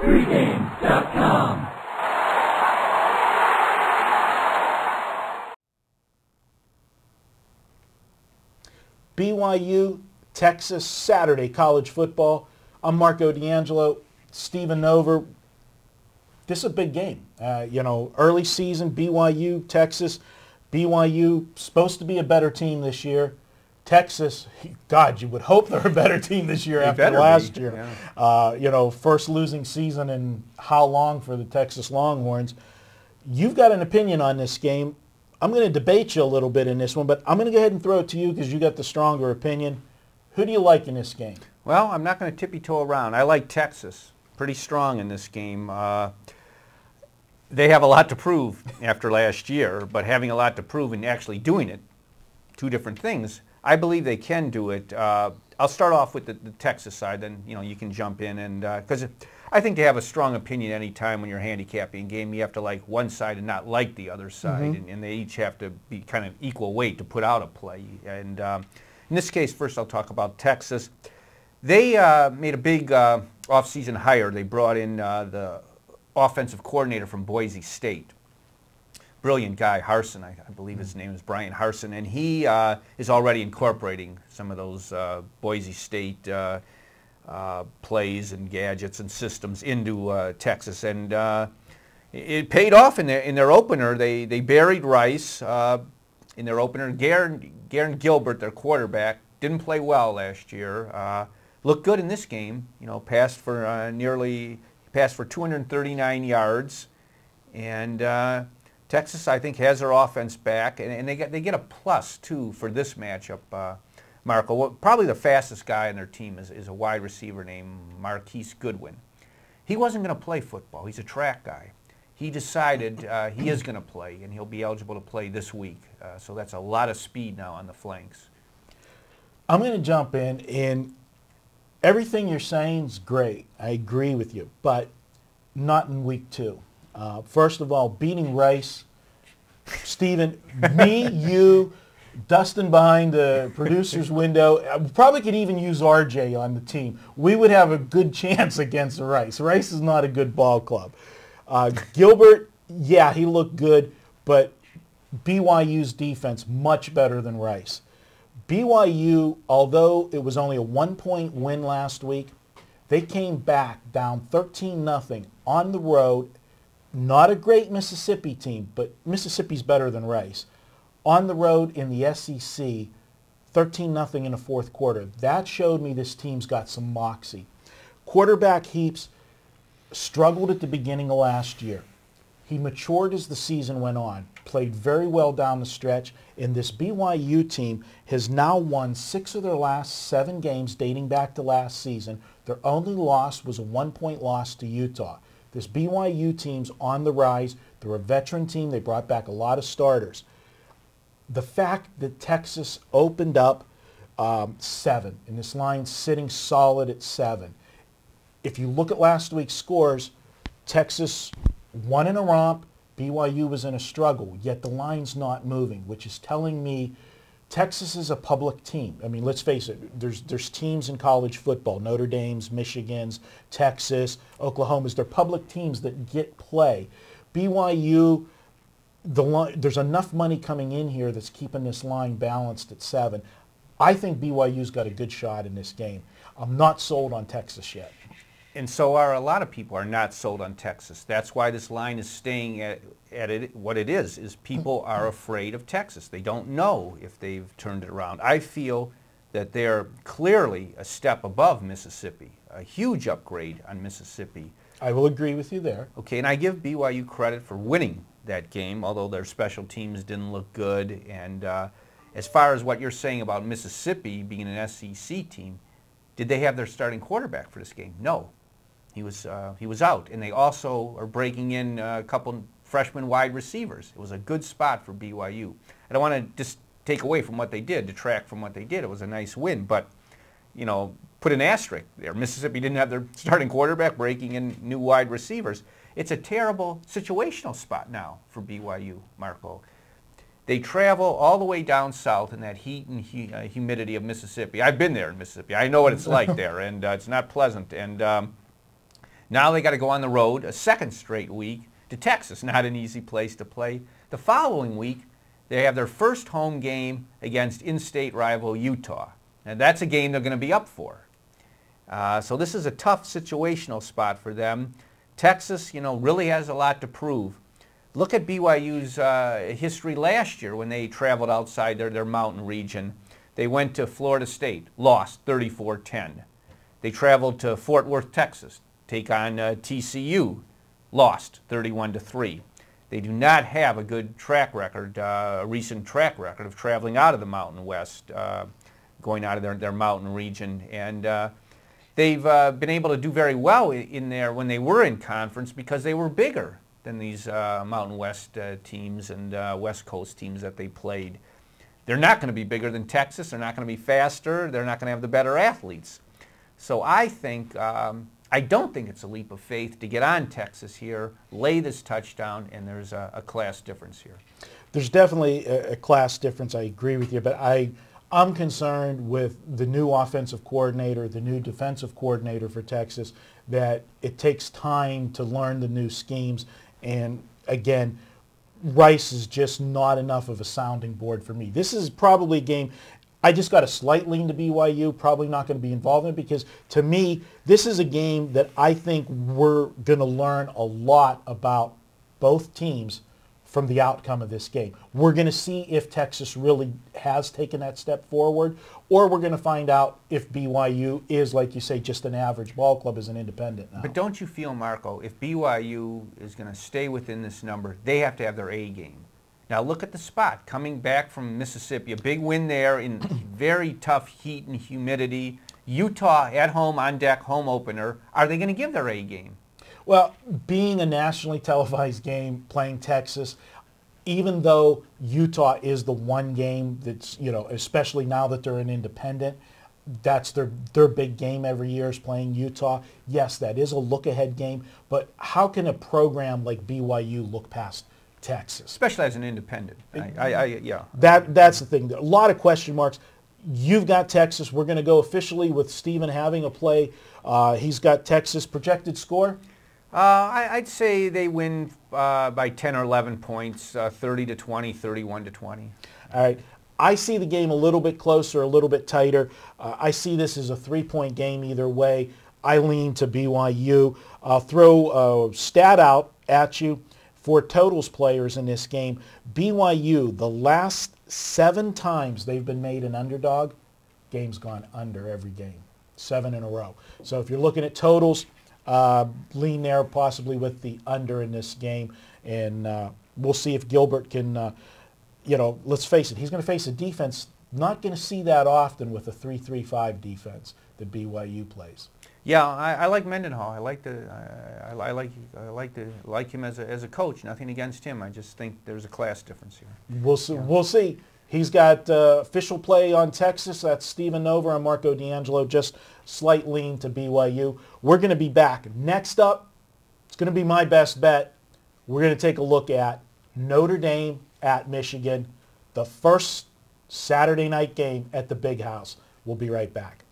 Pregame.com. BYU, Texas, Saturday, college football. I'm Marco D'Angelo, Stephen Nover. This is a big game. Early season, BYU, Texas. BYU supposed to be a better team this year. Texas, God, you would hope they're a better team this year after last year. Yeah. First losing season in how long for the Texas Longhorns. You've got an opinion on this game. I'm going to debate you a little bit in this one, but I'm going to go ahead and throw it to you because you got the stronger opinion. Who do you like in this game? Well, I'm not going to tippy-toe around. I like Texas. Pretty strong in this game. They have a lot to prove after last year, but having a lot to prove and actually doing it, two different things. I believe they can do it. I'll start off with the Texas side, then you can jump in, and because I think they have a strong opinion any time when you're handicapping a game. You have to like one side and not like the other side, and they each have to be kind of equal weight to put out a play. And in this case, first I'll talk about Texas. They made a big off-season hire. They brought in the offensive coordinator from Boise State. Brilliant guy, Harsin, I believe his name is Brian Harsin, and he is already incorporating some of those Boise State plays and gadgets and systems into Texas, and it paid off in their opener. They buried Rice in their opener. Garen Gilbert, their quarterback, didn't play well last year. Looked good in this game. Passed for 239 yards, and Texas, I think, has their offense back, and they get a plus, too, for this matchup, Marco. Well, probably the fastest guy on their team is a wide receiver named Marquise Goodwin. He wasn't going to play football. He's a track guy. He decided he is going to play, and he'll be eligible to play this week. So that's a lot of speed now on the flanks. I'm going to jump in, and everything you're saying is great. I agree with you, but not in week 2. First of all, beating Rice, Stephen, me, you, Dustin behind the producer's window, probably could even use RJ on the team. We would have a good chance against Rice. Rice is not a good ball club. Gilbert, yeah, he looked good, but BYU's defense much better than Rice. BYU, although it was only a 1-point win last week, they came back down 13-0 on the road. Not a great Mississippi team, but Mississippi's better than Rice. On the road in the SEC, 13-0 in the fourth quarter. That showed me this team's got some moxie. Quarterback Heaps struggled at the beginning of last year. He matured as the season went on, played very well down the stretch, and this BYU team has now won 6 of their last 7 games dating back to last season. Their only loss was a 1-point loss to Utah. This BYU team's on the rise. They're a veteran team. They brought back a lot of starters. The fact that Texas opened up 7, and this line's sitting solid at 7. If you look at last week's scores, Texas won in a romp. BYU was in a struggle, yet the line's not moving, which is telling me Texas is a public team. I mean, let's face it, there's teams in college football, Notre Dame's, Michigan's, Texas, Oklahoma's. They're public teams that get play. BYU, there's enough money coming in here that's keeping this line balanced at 7. I think BYU's got a good shot in this game. I'm not sold on Texas yet. And so are a lot of people are not sold on Texas. That's why this line is staying at it. What it is people are afraid of Texas. They don't know if they've turned it around. I feel that they're clearly a step above Mississippi, a huge upgrade on Mississippi. I will agree with you there. Okay, and I give BYU credit for winning that game, although their special teams didn't look good. And as far as what you're saying about Mississippi being an SEC team, did they have their starting quarterback for this game? No. He was out, and they also are breaking in a couple freshman wide receivers. It was a good spot for BYU. I don't want to just take away from what they did, detract from what they did. It was a nice win, but put an asterisk there. Mississippi didn't have their starting quarterback, breaking in new wide receivers. It's a terrible situational spot now for BYU, Marco. They travel all the way down south in that heat and humidity of Mississippi. I've been there in Mississippi. I know what it's like there, and it's not pleasant. And Now they got to go on the road a second straight week to Texas. Not an easy place to play. The following week, they have their first home game against in-state rival Utah. And that's a game they're going to be up for. So this is a tough situational spot for them. Texas, really has a lot to prove. Look at BYU's history last year when they traveled outside their mountain region. They went to Florida State, lost 34-10. They traveled to Fort Worth, Texas, take on TCU, lost 31-3. They do not have a good track record, a recent track record of traveling out of the Mountain West, going out of their mountain region. And they've been able to do very well in there when they were in conference because they were bigger than these Mountain West teams and West Coast teams that they played. They're not going to be bigger than Texas. They're not going to be faster. They're not going to have the better athletes. So I don't think it's a leap of faith to get on Texas here, lay this touchdown, and there's a class difference here. There's definitely a class difference. I agree with you, but I'm concerned with the new offensive coordinator, the new defensive coordinator for Texas, that it takes time to learn the new schemes. And again, Rice is just not enough of a sounding board for me. This is probably a game, I just got a slight lean to BYU, probably not going to be involved in it because to me, this is a game that I think we're going to learn a lot about both teams from the outcome of this game. We're going to see if Texas really has taken that step forward, or we're going to find out if BYU is, like you say, just an average ball club as an independent now. But don't you feel, Marco, if BYU is going to stay within this number, they have to have their A game. Now look at the spot. Coming back from Mississippi, a big win there in very tough heat and humidity. Utah at home, on deck, home opener. Are they going to give their A game? Well, being a nationally televised game, playing Texas, even though Utah is the one game that's, especially now that they're an independent, that's their big game every year is playing Utah. Yes, that is a look-ahead game, but how can a program like BYU look past Texas? Especially as an independent. Yeah. That's the thing. A lot of question marks. You've got Texas. We're going to go officially with Stephen having a play. He's got Texas projected score. I'd say they win by 10 or 11 points, 30-20, 31-20. All right. I see the game a little bit closer, a little bit tighter. I see this as a 3-point game either way. I lean to BYU. I'll throw a stat out at you for totals players in this game. BYU, the last 7 times they've been made an underdog, game's gone under every game, 7 in a row. So if you're looking at totals, lean there possibly with the under in this game, and we'll see if Gilbert can, let's face it, he's going to face a defense not going to see that often with a 3-3-5 defense that BYU plays. Yeah, I like Mendenhall. I like him as a coach. Nothing against him. I just think there's a class difference here. We'll see. Yeah. We'll see. He's got official play on Texas. That's Stephen Nover and Marco D'Angelo. Just slight lean to BYU. We're going to be back. Next up, it's going to be my best bet. We're going to take a look at Notre Dame at Michigan, the first Saturday night game at the Big House. We'll be right back.